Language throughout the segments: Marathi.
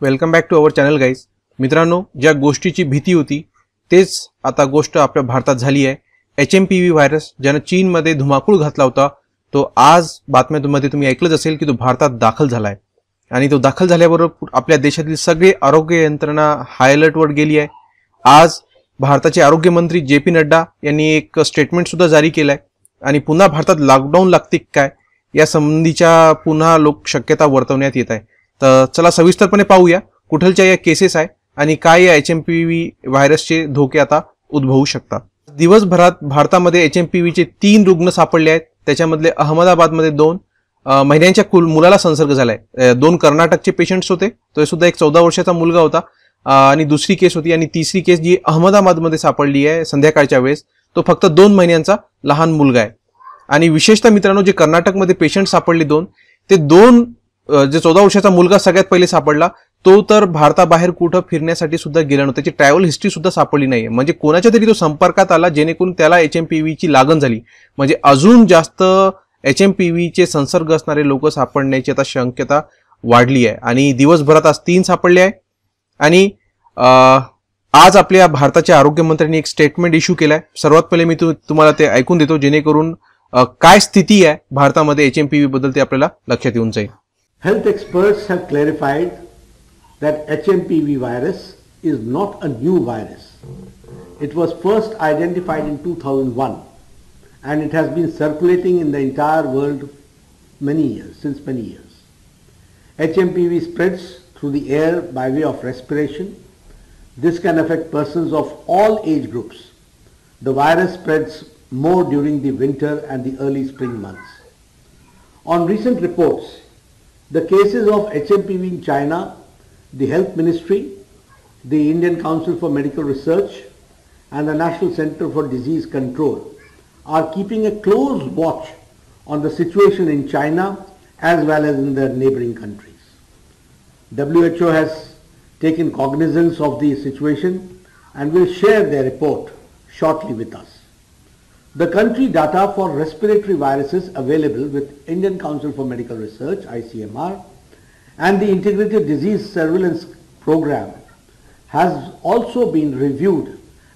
Welcome back to our channel guys. मित्रांनो, ज्या गोष्टीची भीती होती तेच आता गोष्ट आपल्या भारतात झाली आहे. HMPV व्हायरस ज्यानं चीनमध्ये धुमाकूळ घातला होता तो आज बातम्यांमध्ये तुम्ही ऐकलंच असेल की तो भारतात दाखल झालाय. आणि तो दाखल झाल्याबरोबर आपल्या देशातील सगळे आरोग्य यंत्रणा हाय अलर्टवर गेली आहे. आज भारताचे आरोग्य मंत्री JP नड्डा यांनी एक स्टेटमेंट सुद्धा जारी केलाय आणि पुन्हा भारतात लॉकडाऊन लागते काय या संबंधीच्या पुन्हा लोक शक्यता वर्तवण्यात येत आहे. तर चला सविस्तरपणे पाहूया कुठलच्या या केसेस आहे आणि काय या HMPV व्हायरसचे धोके आता उद्भवू शकतात. दिवसभरात भारतामध्ये HMPVचे 3 रुग्ण सापडले आहेत. त्याच्यामधले अहमदाबादमध्ये 2 महिन्यांच्या मुलाला संसर्ग झालाय. 2 कर्नाटकचे पेशंट्स होते, तो सुद्धा एक 14 वर्षाचा मुलगा होता आणि दुसरी केस होती. आणि तिसरी केस जी अहमदाबादमध्ये सापडली आहे संध्याकाळच्या वेळेस तो फक्त 2 महिन्यांचा लहान मुलगा आहे. आणि विशेषतः मित्रांनो, जे कर्नाटकमध्ये पेशंट सापडले 2 ते 2 जे 14 वर्षाचा मुलगा सगळ्यात पहिले सापडला तो तर भारताबाहेर कुठं फिरण्यासाठी सुद्धा गेला नव्हता. त्याची ट्रॅव्हल हिस्ट्री सुद्धा सापडली नाही. म्हणजे कोणाच्या तरी तो संपर्कात आला जेणेकरून त्याला HMPVची लागण झाली. म्हणजे अजून जास्त HMPVचे संसर्ग असणारे लोक सापडण्याची आता शक्यता वाढली आहे. आणि दिवसभरात आज 3 सापडले आहे. आणि आज आपल्या भारताच्या आरोग्यमंत्र्यांनी एक स्टेटमेंट इश्यू केलाय. सर्वात पहिले मी तुम्हाला ते ऐकून देतो जेणेकरून काय स्थिती आहे भारतामध्ये HMPV बद्दल ते आपल्याला लक्षात येऊन जाईल. Health experts have clarified that HMPV virus is not a new virus. It was first identified in 2001 and it has been circulating in the entire world since many years. HMPV spreads through the air by way of respiration. This can affect persons of all age groups. The virus spreads more during the winter and the early spring months. On recent reports, the cases of HMPV in China, the Health Ministry, the Indian Council for Medical Research and the National Center for Disease Control are keeping a close watch on the situation in China as well as in their neighboring countries. WHO has taken cognizance of the situation and will share their report shortly with us. The country data for respiratory viruses available with Indian Council for Medical Research ICMR and the Integrated Disease Surveillance Program has also been reviewed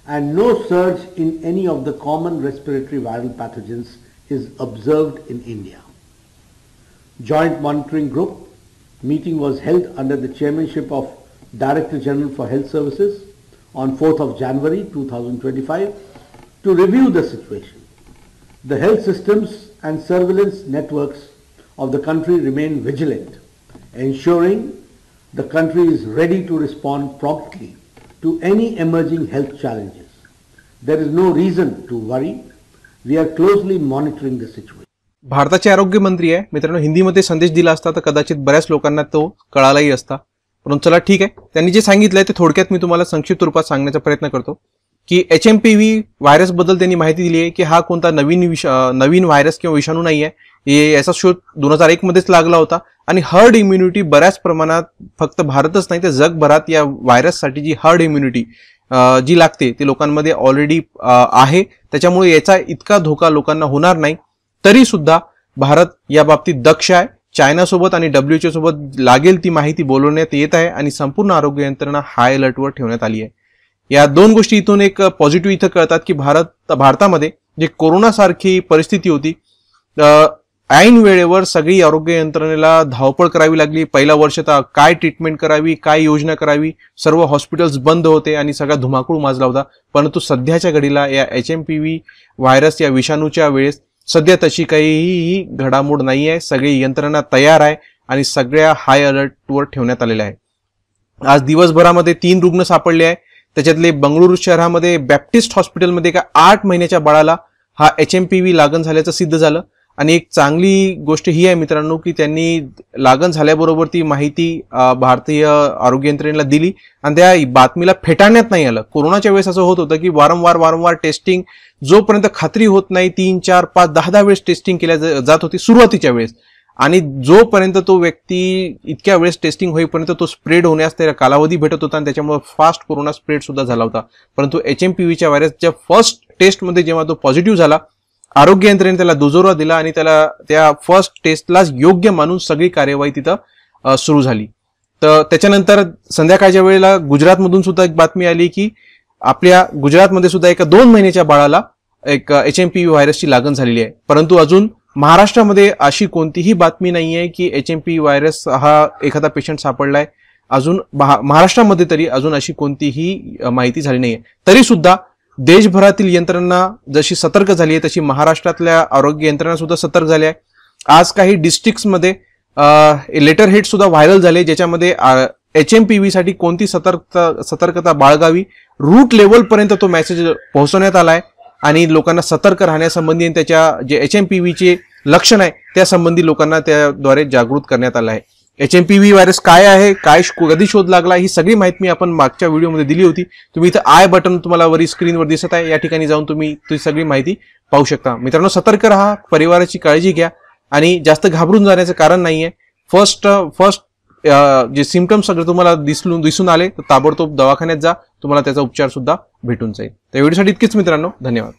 and no surge in any of the common respiratory viral pathogens is observed in India. Joint Monitoring Group meeting was held under the chairmanship of Director General for Health Services on 4th of January 2025 to review the situation. The health systems and surveillance networks of the country remain vigilant, ensuring the country is ready to respond promptly to any emerging health challenges. There is no reason to worry. We are closely monitoring the situation. भारताचे आरोग्य मंत्री आहे मित्रांनो, हिंदीमध्ये संदेश दिला असता तर कदाचित बऱ्याच लोकांना तो कळालाही असता. परंतु चला ठीक आहे, त्यांनी जे सांगितलंय ते थोडक्यात मी तुम्हाला संक्षिप्त रूपात सांगण्याचा प्रयत्न करतो की HMPV व्हायरस बद्दल त्यांनी माहिती दिली आहे की हा कोणता नवीन व्हायरस किंवा विषाणू नाही आहे. याचा शोध 2001 मध्येच लागला होता आणि हर्ड इम्युनिटी बऱ्याच प्रमाणात फक्त भारतच नाही तर जगभरात या व्हायरससाठी जी हर्ड इम्युनिटी जी लागते ती लोकांमध्ये ऑलरेडी आहे. त्याच्यामुळे याचा इतका धोका लोकांना होणार नाही. तरी सुद्धा भारत या बाबतीत दक्ष आहे. चायनासोबत आणि WHO सोबत लागेल ती माहिती बोलवण्यात येत आहे आणि संपूर्ण आरोग्य यंत्रणा हाय अलर्टवर ठेवण्यात आली आहे. या 2 गोष्टी इथून एक पॉझिटिव्ह इथं कळतात की भारतामध्ये जे कोरोना सारखी परिस्थिती होती ऐन वेळेवर सगळी आरोग्य यंत्रणेला धावपळ करावी लागली. पहिला वर्ष तर काय ट्रीटमेंट करावी, काय योजना करावी, सर्व हॉस्पिटल्स बंद होते आणि सगळा धुमाकूळ माजला होता. परंतु सध्याच्या घडीला या HMPV व्हायरस या विषाणूच्या वेळेस सध्या तशी काहीही घडामोड नाही आहे. सगळी यंत्रणा तयार आहे आणि सगळ्या हाय अलर्टवर ठेवण्यात आलेल्या आहे. आज दिवसभरामध्ये 3 रुग्ण सापडले आहे. त्याच्यातले बंगळुरू शहरामध्ये बॅप्टिस्ट हॉस्पिटलमध्ये एका 8 महिन्याच्या बाळाला हा HMPV लागण झाल्याचं सिद्ध झालं. आणि एक चांगली गोष्ट ही आहे मित्रांनो की त्यांनी लागण झाल्याबरोबर ती माहिती भारतीय आरोग्य यंत्रणेला दिली आणि त्या बातमीला फेटाळण्यात नाही आलं. कोरोनाच्या वेळेस असं होत होतं की वारंवार टेस्टिंग जोपर्यंत खात्री होत नाही 3, 4, 5, 10 वेळेस टेस्टिंग केल्या जात होती सुरुवातीच्या वेळेस. आणि जोपर्यंत तो व्यक्ती इतक्या वेळेस टेस्टिंग होईपर्यंत तो स्प्रेड होण्यास त्याला कालावधी भेटत होता आणि त्याच्यामुळे फास्ट कोरोना स्प्रेड सुद्धा झाला होता. परंतु HMPVच्या व्हायरसच्या फर्स्ट टेस्टमध्ये जेव्हा तो पॉझिटिव्ह झाला आरोग्य यंत्रणेने त्याला दुजोरा दिला आणि त्याला त्या फर्स्ट टेस्टलाच योग्य मानून सगळी कार्यवाही तिथं सुरू झाली. तर त्याच्यानंतर संध्याकाळच्या वेळेला गुजरातमधून सुद्धा एक बातमी आली की आपल्या गुजरातमध्ये सुद्धा एका 2 महिन्याच्या बाळाला एक HMPV व्हायरसची लागण झालेली आहे. परंतु अजून महाराष्ट्रामध्ये अशी कोणतीही बातमी नाहीये की HMPV व्हायरस हा एखादा पेशंट सापडलाय. अजून महाराष्ट्रामध्ये तरी अजून अशी कोणतीही माहिती झाली नाहीये. तरी सुद्धा देशभरातील यंत्रणा जशी सतर्क झाली आहे तशी महाराष्ट्रातल्या आरोग्य यंत्रणा सुद्धा सतर्क झाल्या आहे. आज काही डिस्ट्रिक्ट्समध्ये लेटर हेड सुद्धा व्हायरल झाले ज्याच्यामध्ये HMPV साठी कोणती सतर्कता बाळगावी रूट लेवल पर्यंत तो मेसेज पोहोचवण्यात आलाय आणि लोकांना सतर्क राहण्यासंबंधी आणि त्याच्या जे HMPV चे लक्षण आहे त्यासंबंधी लोकांना त्याद्वारे जागृत करण्यात आलं आहे. HMPV व्हायरस काय आहे, कधी शोध लागला, ही सगळी माहिती मी आपण मागच्या व्हिडिओमध्ये दिली होती. तुम्ही इथं आय बटन तुम्हाला वरी स्क्रीनवर दिसत आहे, या ठिकाणी जाऊन तुम्ही ती सगळी माहिती पाहू शकता. मित्रांनो, सतर्क राहा, परिवाराची काळजी घ्या आणि जास्त घाबरून जाण्याचं कारण नाहीये. फर्स्ट जे सिम्पटम्स सगळे तुम्हाला दिसून आले तर ताबडतोब दवाखान्यात जा, तुम्हाला त्याचा उपचार सुद्धा भेटून जाईल. त्या व्हिडिओसाठी इतकेच मित्रांनो, धन्यवाद.